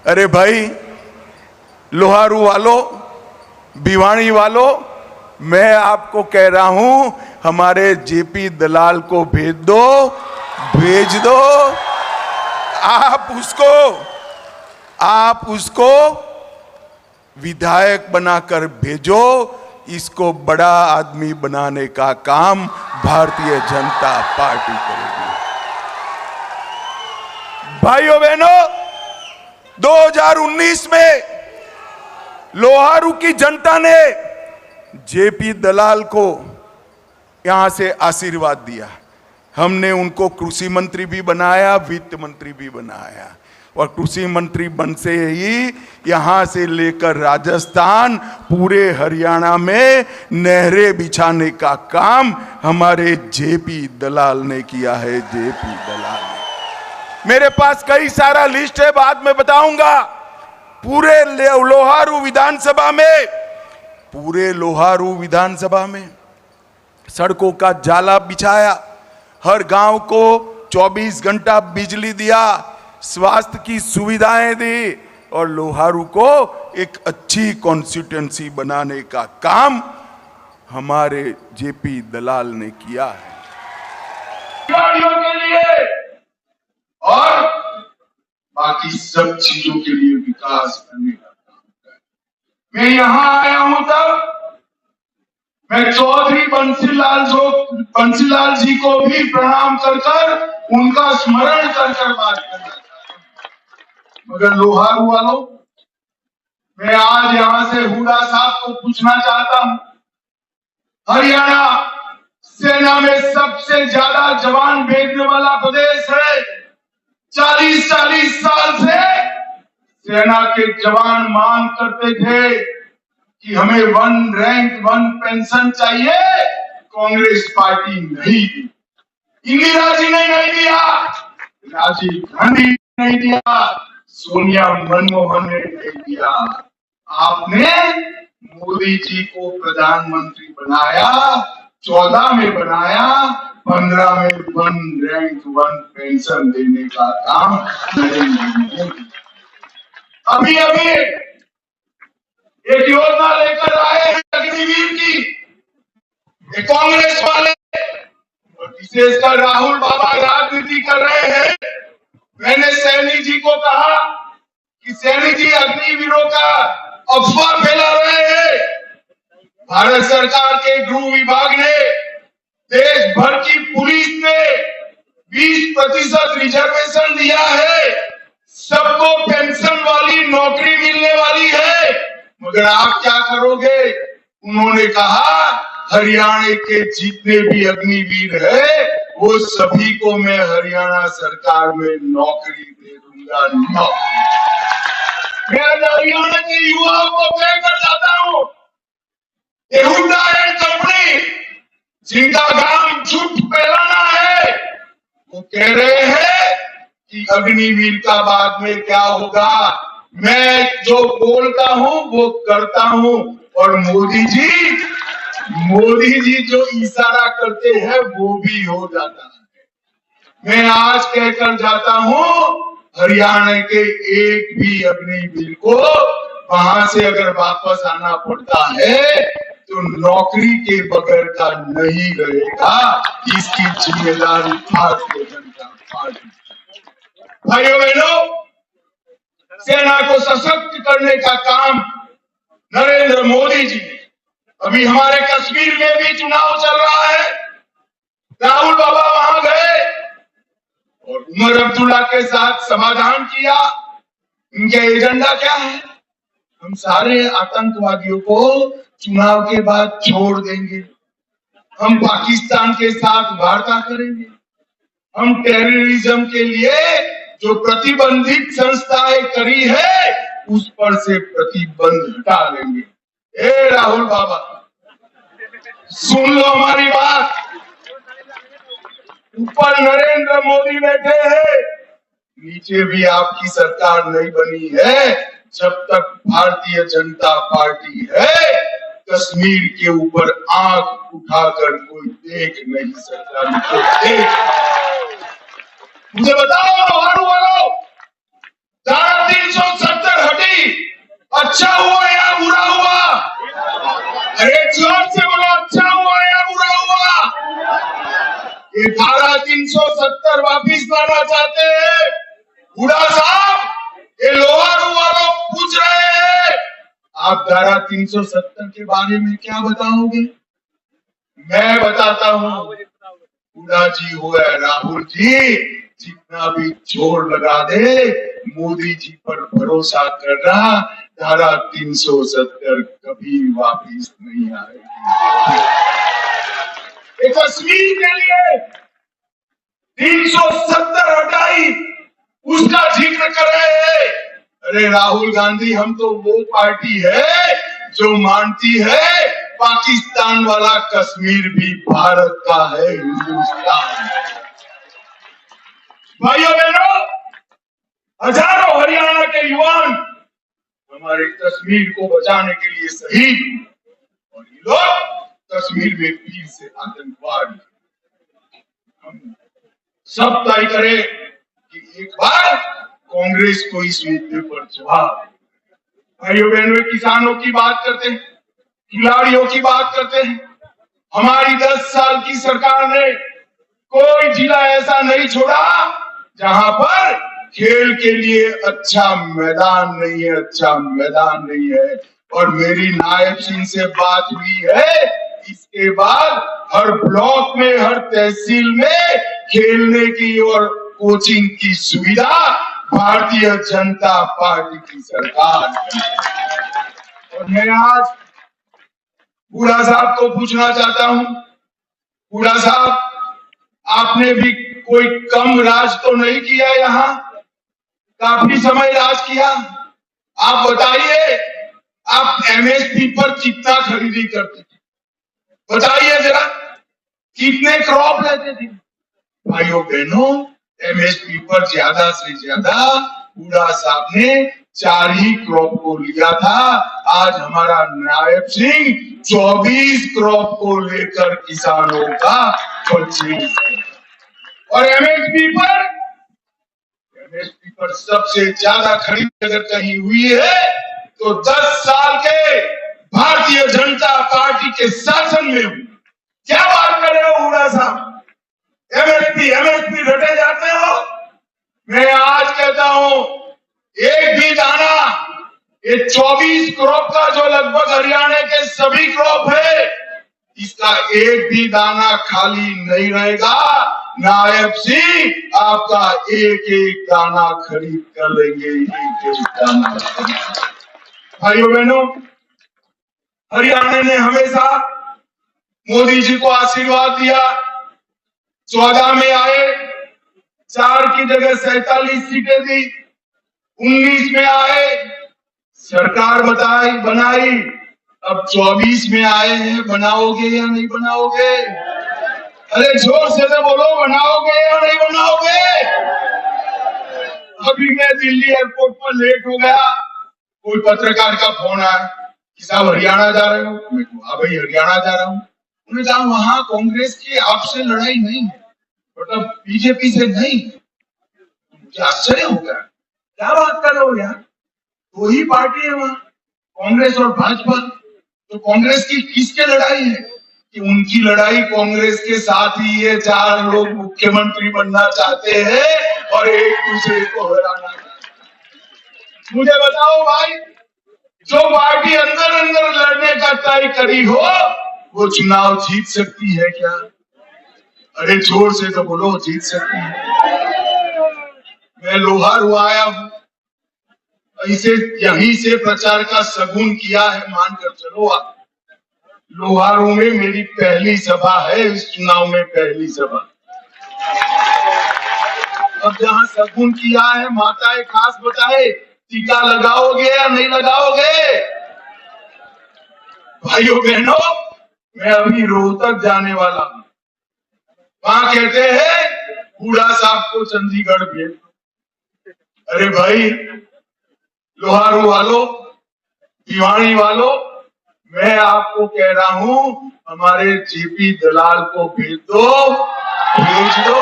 अरे भाई लोहारू वालों, भिवानी वालों, मैं आपको कह रहा हूं हमारे जेपी दलाल को भेज दो। आप उसको विधायक बनाकर भेजो। इसको बड़ा आदमी बनाने का काम भारतीय जनता पार्टी करेगी। भाइयों बहनों, 2019 में लोहारू की जनता ने जेपी दलाल को यहां से आशीर्वाद दिया। हमने उनको कृषि मंत्री भी बनाया, वित्त मंत्री भी बनाया, और कृषि मंत्री बन से ही यहां से लेकर राजस्थान, पूरे हरियाणा में नहरें बिछाने का काम हमारे जेपी दलाल ने किया है। जेपी दलाल ने, मेरे पास कई सारा लिस्ट है, बाद में बताऊंगा। पूरे लोहारू विधानसभा में सड़कों का जाला बिछाया, हर गांव को 24 घंटा बिजली दिया, स्वास्थ्य की सुविधाएं दी, और लोहारू को एक अच्छी कॉन्स्टिट्यूएंसी बनाने का काम हमारे जेपी दलाल ने किया है। के लिए और बाकी सब चीजों के लिए विकास करने का काम है। मैं यहां आया हूं तब मैं चौधरी बंसीलाल जी को भी प्रणाम कर उनका स्मरण कर बात करना चाहता हूं। मगर लोहारू वालों, मैं आज यहां से हुडा साहब को पूछना चाहता हूं, हरियाणा सेना में सबसे ज्यादा जवान भेजने वाला प्रदेश है। 40 साल से सेना के जवान मांग करते थे कि हमें 1 रैंक 1 पेंशन चाहिए, कांग्रेस पार्टी नहीं दी। इंदिरा जी ने नहीं दिया, राजीव गांधी ने नहीं दिया, सोनिया मनमोहन ने नहीं दिया। आपने मोदी जी को प्रधानमंत्री बनाया, 14 में बनाया, 15 में 1 रैंक 1 पेंशन देने का काम नरेंद्र मोदी। अभी एक योजना लेकर आए हैं अग्निवीर की, कांग्रेस वाले और विशेषकर राहुल बाबा राजनीति कर रहे हैं। मैंने सैनी जी को कहा कि सैनी जी अग्निवीरों का अफवाह फैला रहे हैं। भारत सरकार के गृह विभाग ने देश भर की पुलिस ने 20% रिजर्वेशन दिया है, सबको पेंशन वाली नौकरी मिलने वाली है। मगर आप क्या करोगे? उन्होंने कहा हरियाणा के जितने भी अग्निवीर है वो सभी को मैं हरियाणा सरकार में नौकरी दे दूंगा। मैं हरियाणा के युवाओं को कहकर जाता हूं, हुंडा एंड कंपनी जिनका काम झूठ फैलाना है, वो कह रहे हैं कि अग्निवीर का बाद में क्या होगा। मैं जो बोलता हूं वो करता हूं, और मोदी जी जो इशारा करते हैं वो भी हो जाता है। मैं आज कहकर जाता हूं, हरियाणा के एक भी अग्निवीर को वहां से अगर वापस आना पड़ता है तो नौकरी के बगैर का नहीं रहेगा। इसकी जिम्मेदारी भारतीय जनता पार्टी। भाइयों बहनों, सेना को सशक्त करने का काम नरेंद्र मोदी जी ने, अभी हमारे कश्मीर में भी चुनाव चल रहा है, राहुल बाबा वहां गए और उमर अब्दुल्ला के साथ समाधान किया। इनका एजेंडा क्या है? हम सारे आतंकवादियों को चुनाव के बाद छोड़ देंगे, हम पाकिस्तान के साथ वार्ता करेंगे, हम टेररिज्म के लिए जो प्रतिबंधित संस्थाएं करी है उस पर से प्रतिबंध हटा लेंगे। ए राहुल बाबा, सुन लो हमारी बात। ऊपर नरेंद्र मोदी बैठे हैं, नीचे भी आपकी सरकार नहीं बनी है। जब तक भारतीय जनता पार्टी है, कश्मीर के ऊपर आंख उठाकर कोई देख नहीं सकता। मुझे बताओ लोहारू वालों, धारा 370 आप धारा 370 के बारे में क्या बताओगे? मैं बताता हूँ। हुड्डा जी हो या राहुल जी, जितना भी जोर लगा दे, मोदी जी पर भरोसा कर रहा, धारा 370 कभी वापिस नहीं आएगी। एक कश्मीर के लिए 370 हटाई, उसका जिक्र कर रहे हैं। अरे राहुल गांधी, हम तो वो पार्टी है जो मानती है पाकिस्तान वाला कश्मीर भी भारत का है, हिंदुस्तान। भाइयों बहनों, हजारों हरियाणा के युवान हमारे कश्मीर को बचाने के लिए शहीद, और ये लोग कश्मीर में फिर से आतंकवाद। हम सब तय करें कि एक बार कांग्रेस को इस मुद्दे पर जवाब। भाइयों बहनों, किसानों की बात करते हैं, खिलाड़ियों की बात करते हैं। हमारी 10 साल की सरकार ने कोई जिला ऐसा नहीं छोड़ा जहां पर खेल के लिए अच्छा मैदान नहीं है, अच्छा मैदान नहीं है। और मेरी नायब सिंह से बात हुई है, इसके बाद हर ब्लॉक में, हर तहसील में खेलने की और कोचिंग की सुविधा भारतीय जनता पार्टी की सरकार है। और मैं आज हुड्डा साहब को पूछना चाहता हूं, हुड्डा साहब, आपने भी कोई कम राज तो नहीं किया, यहाँ काफी समय राज किया। आप बताइए, आप एमएसपी पर कितना खरीदी करते थे? बताइए जरा, कितने क्रॉप लेते थे? भाइयों बहनों, एमएसपी पर ज्यादा से ज्यादा हुड्डा साहब ने 4 ही क्रॉप को लिया था। आज हमारा नायब सिंह 24 क्रॉप को लेकर किसानों का 25। और एमएसपी पर सबसे ज्यादा खरीद अगर कहीं हुई है तो 10 साल के भारतीय जनता पार्टी के शासन में हुई। क्या बात कर रहे हो हुड्डा साहब? एमएसपी रटे जाते हो। मैं आज कहता हूं, एक भी दाना, ये 24 क्रॉप का जो लगभग हरियाणा के सभी क्रॉप है, इसका एक भी दाना खाली नहीं रहेगा। नायब सिंह आपका एक एक दाना खरीद कर लेंगे, एक एक दाना। भाइयों बहनों, हरियाणा ने हमेशा मोदी जी को आशीर्वाद दिया। 14 में आए, 4 की जगह 47 सीटें दी। 19 में आए, सरकार बनाई। अब 24 में आए हैं, बनाओगे या नहीं बनाओगे? अरे जोर से तो बोलो, बनाओगे या नहीं बनाओगे? अभी मैं दिल्ली एयरपोर्ट पर लेट हो गया, कोई पत्रकार का फोन आया कि साहब हरियाणा जा रहे हो? मैं कहा हाँ भाई, हरियाणा जा रहा हूँ। उन्होंने कहा वहां कांग्रेस की आपसे लड़ाई नहीं है, मतलब बीजेपी से नहीं। मुझे आश्चर्य हो गया, क्या बात कर रहे हो यार, 2 ही पार्टी है वहां, कांग्रेस और भाजपा। तो कांग्रेस की किसके लड़ाई है? कि उनकी लड़ाई कांग्रेस के साथ ही है। 4 लोग मुख्यमंत्री बनना चाहते हैं और एक दूसरे को हराना चाहते हैं। मुझे बताओ भाई, जो पार्टी अंदर अंदर लड़ने का तय करी हो, वो चुनाव जीत सकती है क्या? अरे जोर से तो बोलो, जीत सकती है। मैं लोहारू आया हूं, इसे यहीं से प्रचार का शगुन किया है, मानकर चलो। आप लोहारू में मेरी पहली सभा है, इस चुनाव में पहली सभा। अब जहां शगुन किया है, माताएं खास बताए, टीका लगाओगे या नहीं लगाओगे? भाइयों बहनों, मैं अभी रोहतक जाने वाला हूं। वहां कहते हैं हुड्डा साहब को चंडीगढ़ भेज दो। अरे भाई, लोहारू वालों, भिवानी वालों, मैं आपको कह रहा हूं, हमारे जेपी दलाल को भेज दो, भेज दो।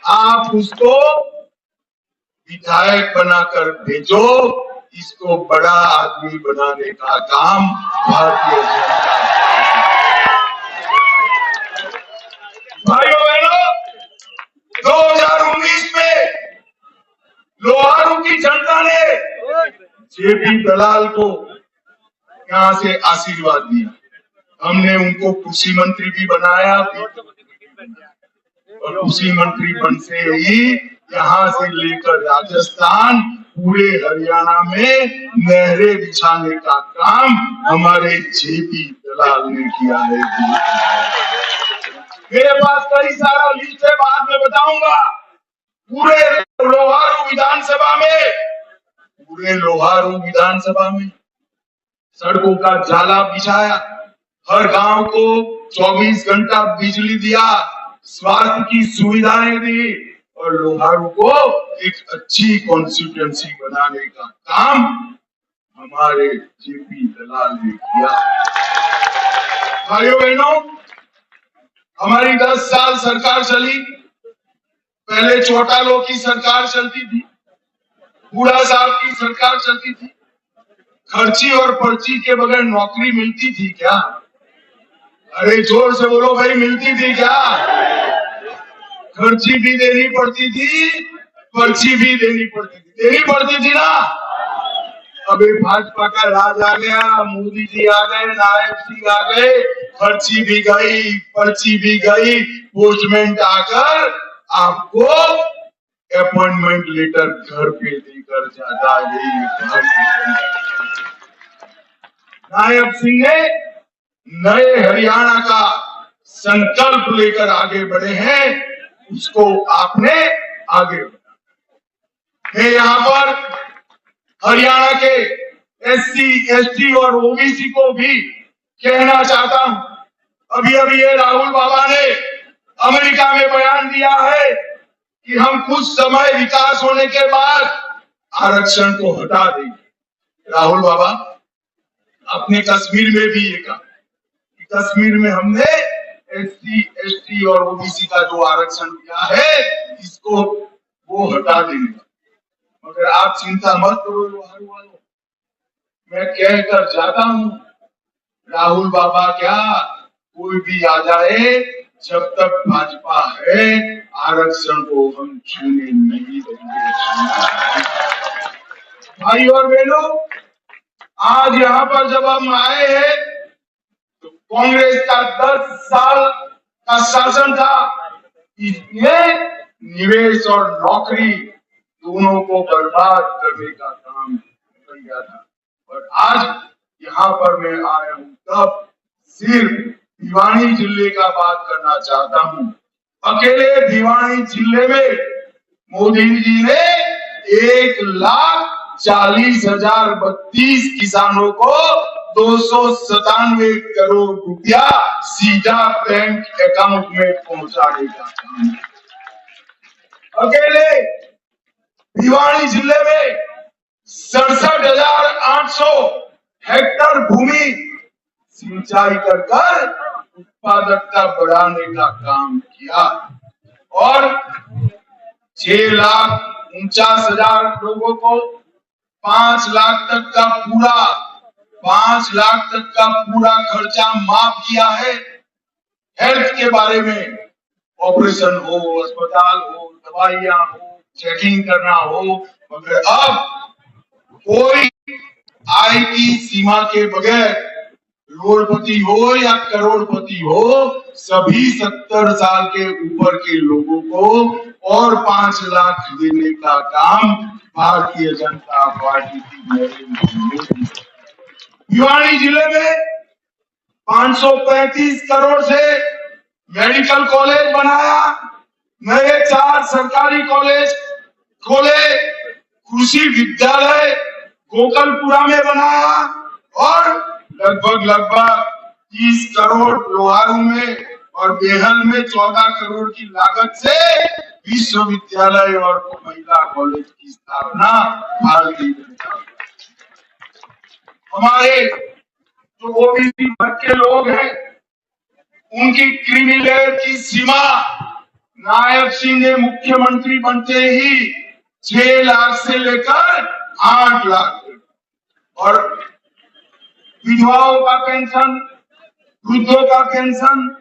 आप उसको विधायक बनाकर भेजो। इसको बड़ा आदमी बनाने का काम भारतीय जनता। भाइयों बहनों, 2019 में लोहारू की जनता ने जेपी दलाल को यहाँ से आशीर्वाद दिया। हमने उनको कृषि मंत्री भी बनाया और कृषि मंत्री बन से ही यहाँ से लेकर राजस्थान पूरे हरियाणा में नहरें बिछाने का काम हमारे जेपी दलाल ने किया है। मेरे पास कई सारा लिस्ट है, बाद में बताऊंगा। पूरे लोहारू विधानसभा में सड़कों का जाला बिछाया, हर गांव को 24 घंटा बिजली दिया, स्वास्थ्य की सुविधाएं दी और लोहारू को एक अच्छी कॉन्स्टिट्यूएंसी बनाने का काम हमारे जेपी दलाल ने किया। भाइयों बहनों, हमारी 10 साल सरकार चली। पहले चौटालों की सरकार चलती थी, बूढ़ा साहब की सरकार चलती थी। खर्ची और पर्ची के बगैर नौकरी मिलती थी क्या? अरे जोर से बोलो भाई, मिलती थी क्या? खर्ची भी देनी पड़ती थी, पर्ची भी देनी पड़ती थी ना। अभी भाजपा का राज आ गया, मोदी जी आ गए, नायब सिंह आ गए, खर्ची भी गई, पर्ची भी गई, पोस्टमैन आकर आपको अपॉइंटमेंट लेटर घर पे देकर जाता है। नायब सिंह ने नए हरियाणा का संकल्प लेकर आगे बढ़े हैं, उसको आपने आगे बढ़ाया। मैं यहाँ पर हरियाणा के एससी, एसटी और ओबीसी को भी कहना चाहता हूं। अभी ये राहुल बाबा ने अमेरिका में बयान दिया है कि हम कुछ समय विकास होने के बाद आरक्षण को हटा देंगे। राहुल बाबा, अपने कश्मीर में भी ये कहा, कश्मीर में हमने एससी, एसटी और ओबीसी का जो आरक्षण दिया है, इसको वो हटा देंगे। मगर आप चिंता मत करो लोहारू वालों, मैं कहकर जाता हूं, राहुल बाबा क्या कोई भी आ जाए, जब तक भाजपा है आरक्षण को हम छूने नहीं देंगे। भाई और बहनों, आज यहाँ पर जब हम आए हैं तो कांग्रेस का 10 साल का शासन था, इसमें निवेश और नौकरी दोनों को बर्बाद करने का काम किया था। और आज यहाँ पर मैं आया हूं तब सिर्फ भिवानी जिले का बात करना चाहता हूं। अकेले भिवानी जिले में मोदी जी ने 1,40,032 किसानों को 297 करोड़ रुपया सीधा बैंक अकाउंट में पहुंचाने का काम। अकेले भिवानी जिले में 67,800 हेक्टेयर भूमि सिंचाई कर उत्पादकता बढ़ाने का काम किया और 6,49,000 लोगों को 5 लाख तक का पूरा खर्चा माफ किया है। हेल्थ के बारे में ऑपरेशन हो, अस्पताल हो, दवाइयां हो, चेकिंग करना हो, मगर अब कोई आय की सीमा के बगैर करोड़पति हो या करोड़पति हो, सभी 70 साल के ऊपर के लोगों को और 5 लाख देने का काम भारतीय जनता पार्टी की नरेंद्र मोदी। भिवानी जिले में 535 करोड़ से मेडिकल कॉलेज बनाया, नए 4 सरकारी कॉलेज खोले, कृषि विद्यालय गोकलपुरा में बनाया और लगभग 30 करोड़ लोहारू में और बेहल में 14 करोड़ की लागत से विश्वविद्यालय और महिला कॉलेज की स्थापना भारतीय जनता पार्टी। हमारे जो ओबीसी वर्ग के लोग हैं, उनकी क्रीमी लेयर की सीमा नायब सिंह ने मुख्यमंत्री बनते ही 6 लाख से लेकर 8 लाख और विधवाओं का पेंशन, वृद्धों का पेंशन,